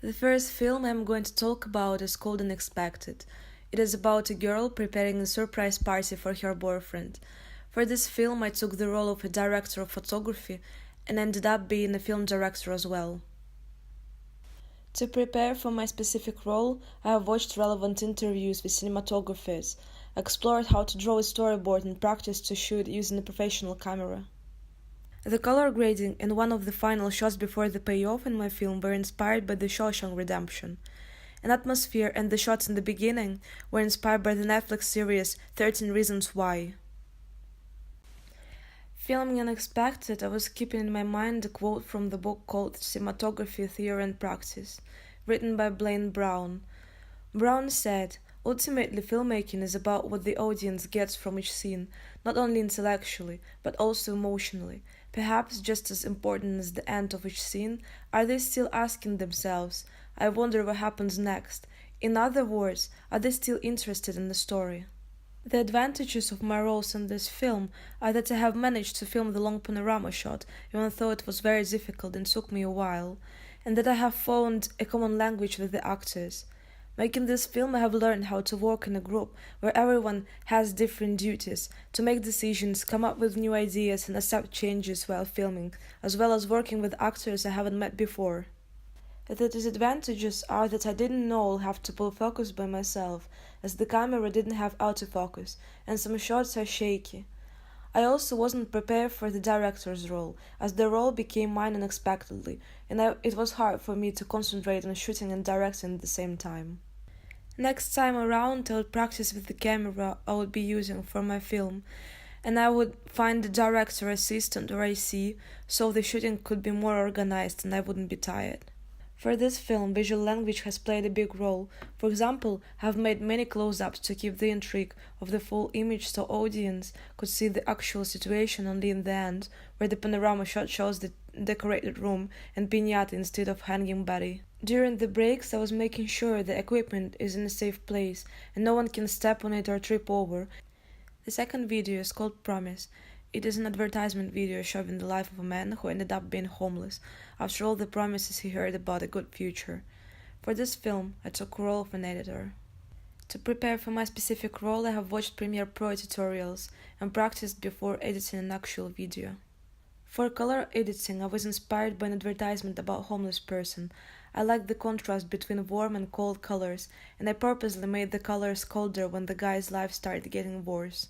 The first film I'm going to talk about is called Unexpected. It is about a girl preparing a surprise party for her boyfriend. For this film, I took the role of a director of photography and ended up being a film director as well. To prepare for my specific role, I have watched relevant interviews with cinematographers, explored how to draw a storyboard and practiced to shoot using a professional camera. The color grading and one of the final shots before the payoff in my film were inspired by The Shawshank Redemption. An atmosphere and the shots in the beginning were inspired by the Netflix series 13 Reasons Why. Filming Unexpected, I was keeping in my mind a quote from the book called Cinematography, Theory and Practice, written by Blaine Brown. Brown said, "Ultimately, filmmaking is about what the audience gets from each scene, not only intellectually, but also emotionally. Perhaps just as important as the end of each scene, are they still asking themselves, I wonder what happens next? In other words, are they still interested in the story?" The advantages of my roles in this film are that I have managed to film the long panorama shot, even though it was very difficult and took me a while, and that I have found a common language with the actors. Making this film, I have learned how to work in a group where everyone has different duties, to make decisions, come up with new ideas, and accept changes while filming, as well as working with actors I haven't met before. The disadvantages are that I didn't know I'll have to pull focus by myself, as the camera didn't have autofocus, and some shots are shaky. I also wasn't prepared for the director's role, as the role became mine unexpectedly, and it was hard for me to concentrate on shooting and directing at the same time. Next time around, I would practice with the camera I would be using for my film, and I would find a director assistant or IC so the shooting could be more organized and I wouldn't be tired. For this film, visual language has played a big role. For example, I have made many close-ups to keep the intrigue of the full image so audience could see the actual situation only in the end, where the panorama shot shows the decorated room and piñata instead of hanging body. During the breaks, I was making sure the equipment is in a safe place and no one can step on it or trip over. The second video is called Promise. It is an advertisement video showing the life of a man who ended up being homeless after all the promises he heard about a good future. For this film, I took the role of an editor. To prepare for my specific role, I have watched Premiere Pro tutorials and practiced before editing an actual video. For color editing, I was inspired by an advertisement about a homeless person. I liked the contrast between warm and cold colors, and I purposely made the colors colder when the guy's life started getting worse.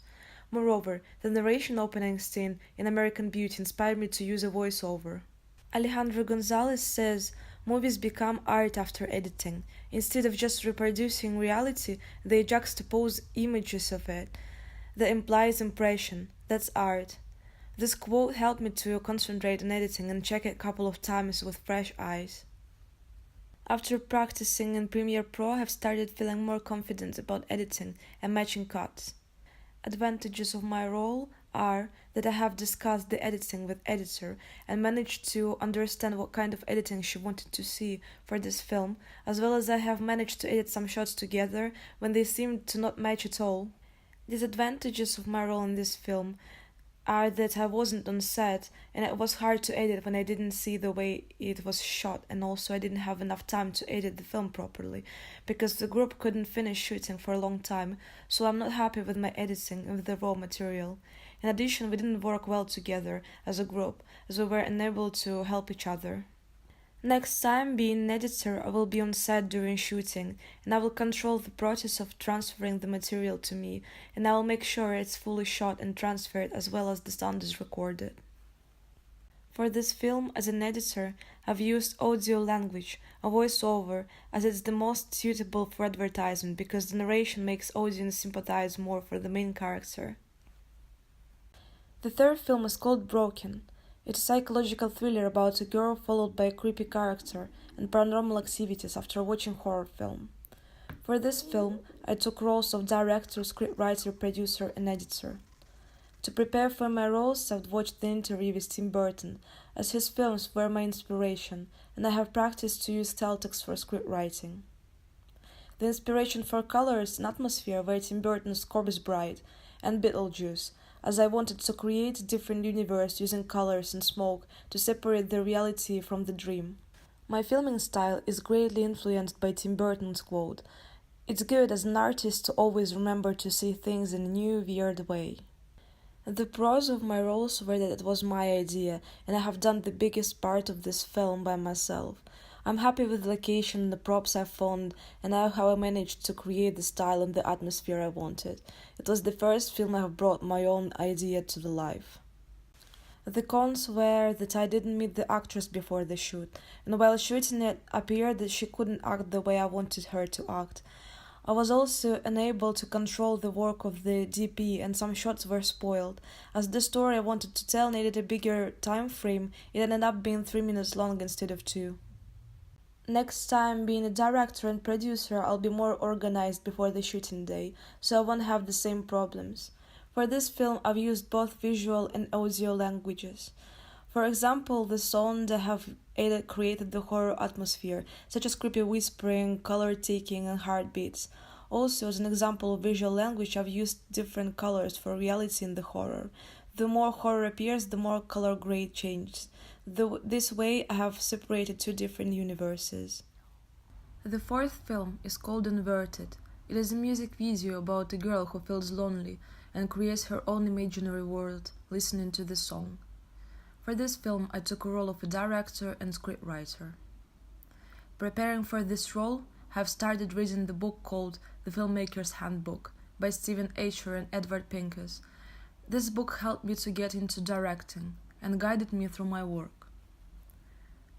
Moreover, the narration opening scene in American Beauty inspired me to use a voiceover. Alejandro Gonzalez says, movies become art after editing. Instead of just reproducing reality, they juxtapose images of it. That implies impression. That's art. This quote helped me to concentrate on editing and check it a couple of times with fresh eyes. After practicing in Premiere Pro, I have started feeling more confident about editing and matching cuts. Advantages of my role are that I have discussed the editing with editor and managed to understand what kind of editing she wanted to see for this film, as well as I have managed to edit some shots together when they seemed to not match at all. Disadvantages of my role in this film are that I wasn't on set and it was hard to edit when I didn't see the way it was shot, and also I didn't have enough time to edit the film properly because the group couldn't finish shooting for a long time, so I'm not happy with my editing and with the raw material. In addition, we didn't work well together as a group as we were unable to help each other. Next time, being an editor, I will be on set during shooting, and I will control the process of transferring the material to me, and I will make sure it's fully shot and transferred as well as the sound is recorded. For this film, as an editor, I've used audio language, a voiceover, as it's the most suitable for advertisement because the narration makes audience sympathize more for the main character. The third film is called Broken. It's a psychological thriller about a girl followed by a creepy character and paranormal activities after watching horror film. For this film, I took roles of director, scriptwriter, producer, and editor. To prepare for my roles, I've watched the interview with Tim Burton, as his films were my inspiration, and I have practiced to use Celtics for scriptwriting. The inspiration for colors and atmosphere were Tim Burton's Corpse Bride and Beetlejuice, as I wanted to create a different universe using colors and smoke to separate the reality from the dream. My filming style is greatly influenced by Tim Burton's quote, "It's good as an artist to always remember to see things in a new, weird way." The pros of my roles were that it was my idea, and I have done the biggest part of this film by myself. I'm happy with the location and the props I found, and how I managed to create the style and the atmosphere I wanted. It was the first film I have brought my own idea to the life. The cons were that I didn't meet the actress before the shoot, and while shooting it appeared that she couldn't act the way I wanted her to act. I was also unable to control the work of the DP, and some shots were spoiled. As the story I wanted to tell needed a bigger time frame, it ended up being 3 minutes long instead of 2. Next time, being a director and producer, I'll be more organized before the shooting day, so I won't have the same problems. For this film, I've used both visual and audio languages. For example, the sound I have created the horror atmosphere, such as creepy whispering, color taking, and heartbeats. Also, as an example of visual language, I've used different colors for reality in the horror. The more horror appears, the more color grade changes. This way, I have separated two different universes. The fourth film is called Inverted. It is a music video about a girl who feels lonely and creates her own imaginary world, listening to the song. For this film, I took a role of a director and scriptwriter. Preparing for this role, I have started reading the book called The Filmmaker's Handbook by Stephen Acher and Edward Pincus. This book helped me to get into directing and guided me through my work.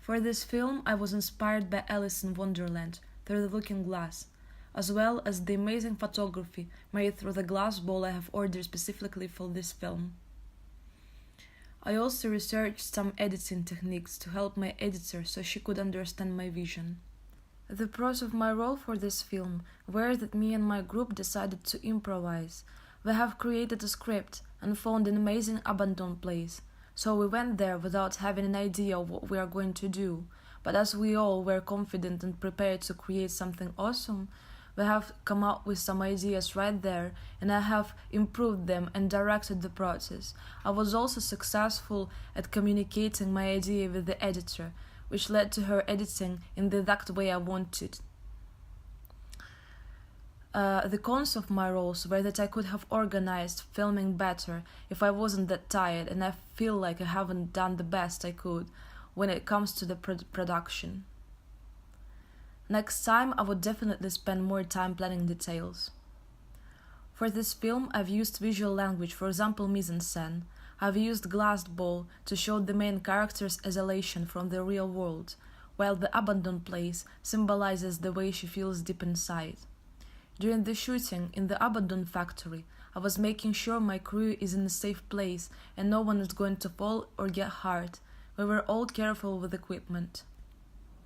For this film, I was inspired by Alice in Wonderland through the Looking Glass, as well as the amazing photography made through the glass bowl I have ordered specifically for this film. I also researched some editing techniques to help my editor so she could understand my vision. The pros of my role for this film were that me and my group decided to improvise. We have created a script and found an amazing abandoned place, so we went there without having an idea of what we are going to do. But as we all were confident and prepared to create something awesome, we have come up with some ideas right there, and I have improved them and directed the process. I was also successful at communicating my idea with the editor, which led to her editing in the exact way I wanted. The cons of my roles were that I could have organized filming better if I wasn't that tired, and I feel like I haven't done the best I could when it comes to the production. Next time, I would definitely spend more time planning details. For this film, I've used visual language, for example mise-en-scène. I've used glass ball to show the main character's isolation from the real world, while the abandoned place symbolizes the way she feels deep inside. During the shooting in the abandoned factory, I was making sure my crew is in a safe place and no one is going to fall or get hurt. We were all careful with equipment.